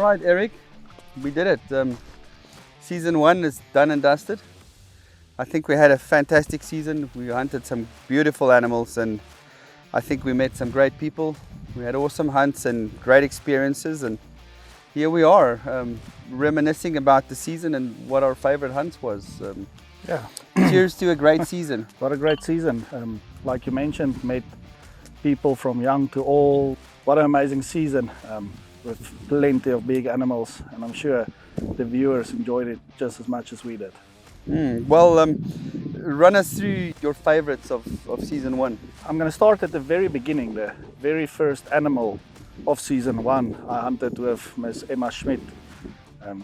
right, Eric, we did it. Season 1 is done and dusted. I think we had a fantastic season. We hunted some beautiful animals, and I think we met some great people. We had awesome hunts and great experiences, and here we are, reminiscing about the season and what our favorite hunts was. Yeah, Cheers to a great season. what a great season. Like you mentioned, met people from young to old. What an amazing season with plenty of big animals, and I'm sure the viewers enjoyed it just as much as we did. Well, run us through your favorites of season 1. I'm going to start at the very beginning, the very first animal of season 1. I hunted with Miss Emma Schmidt.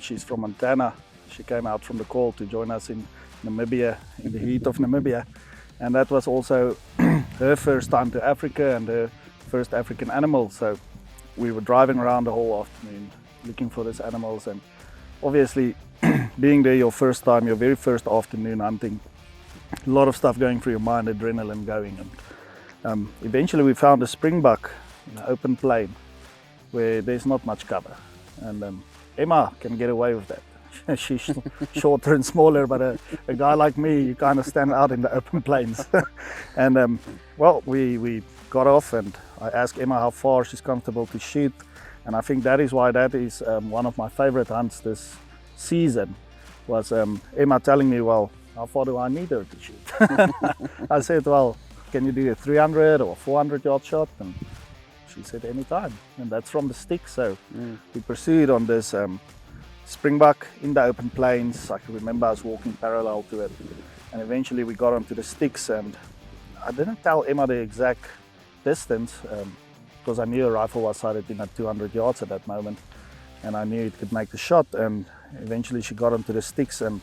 She's from Montana. She came out from the call to join us in Namibia, in the heat of Namibia. And that was also her first time to Africa and her first African animal. So we were driving around the whole afternoon looking for these animals, and obviously being there your first time, your very first afternoon hunting, a lot of stuff going through your mind, adrenaline going. And eventually we found a springbuck in an open plain where there's not much cover, and Emma can get away with that. She's shorter and smaller, but a guy like me, you kind of stand out in the open plains. And well, we got off, and I asked Emma how far she's comfortable to shoot, and I think that is why that is one of my favorite hunts this season, was Emma telling me, well, how far do I need her to shoot? I said, well, can you do a 300 or 400 yard shot? And she said, anytime. And that's from the stick. So we pursued on this springbuck in the open plains. I can remember I was walking parallel to it, and eventually we got onto the sticks, and I didn't tell Emma the exact distance because I knew a rifle was sighted in at 200 yards at that moment, and I knew it could make the shot. And eventually she got onto the sticks, and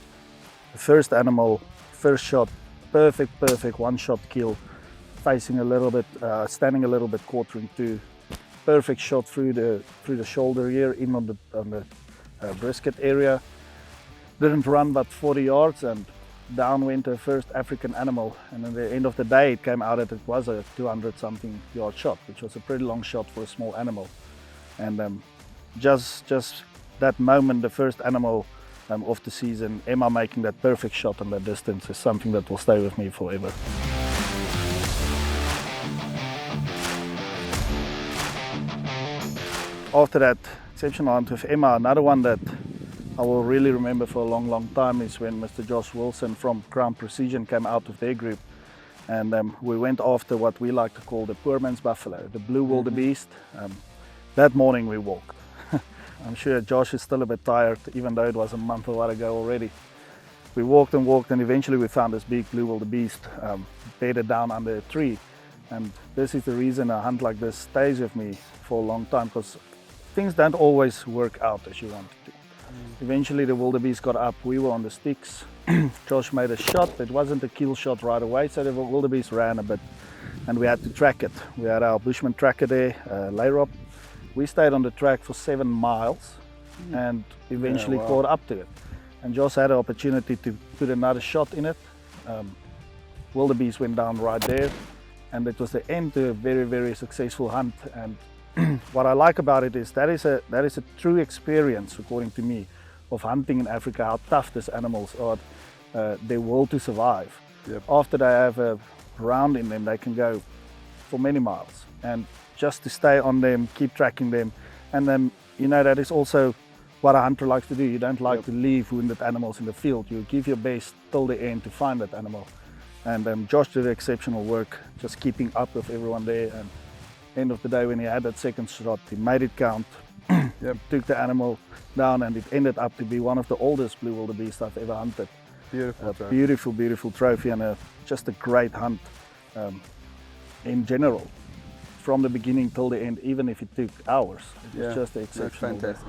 the first animal, first shot, perfect one shot kill, facing a little bit, standing a little bit quartering to, perfect shot through the shoulder here, in on the brisket area. Didn't run but 40 yards, and down went her first African animal. And at the end of the day, it came out that it was a 200 something yard shot, which was a pretty long shot for a small animal. And just that moment, the first animal of the season, Emma making that perfect shot on that distance, is something that will stay with me forever. After that exceptional hunt with Emma, another one that I will really remember for a long time is when Mr. Josh Wilson from Crown Precision came out with their group, and we went after what we like to call the poor man's buffalo, the blue wildebeest. That morning we walked. I'm sure Josh is still a bit tired, even though it was a month or what ago already. We walked, and eventually we found this big blue wildebeest bedded down under a tree. And this is the reason a hunt like this stays with me for a long time, because things don't always work out as you want it to. Eventually the wildebeest got up, we were on the sticks. Josh made a shot. It wasn't a kill shot right away, so the wildebeest ran a bit, and we had to track it. We had our Bushman tracker there, Layrop. We stayed on the track for 7 miles and eventually caught up to it. And Josh had an opportunity to put another shot in it. Wildebeest went down right there, and it was the end to a very successful hunt. And what I like about it is that is a true experience, according to me, of hunting in Africa, how tough these animals are, their will to survive. Yep. After they have a round in them, they can go for many miles. And just to stay on them, keep tracking them. And then, you know, that is also what a hunter likes to do. You don't like to leave wounded animals in the field. You give your best till the end to find that animal. And Josh did exceptional work, just keeping up with everyone there. And end of the day, when he had that second shot, he made it count. Took the animal down, and it ended up to be one of the oldest blue wildebeest I've ever hunted. Beautiful trophy. Beautiful trophy, and just a great hunt in general. From the beginning till the end, even if it took hours. It was just exceptional. Fantastic.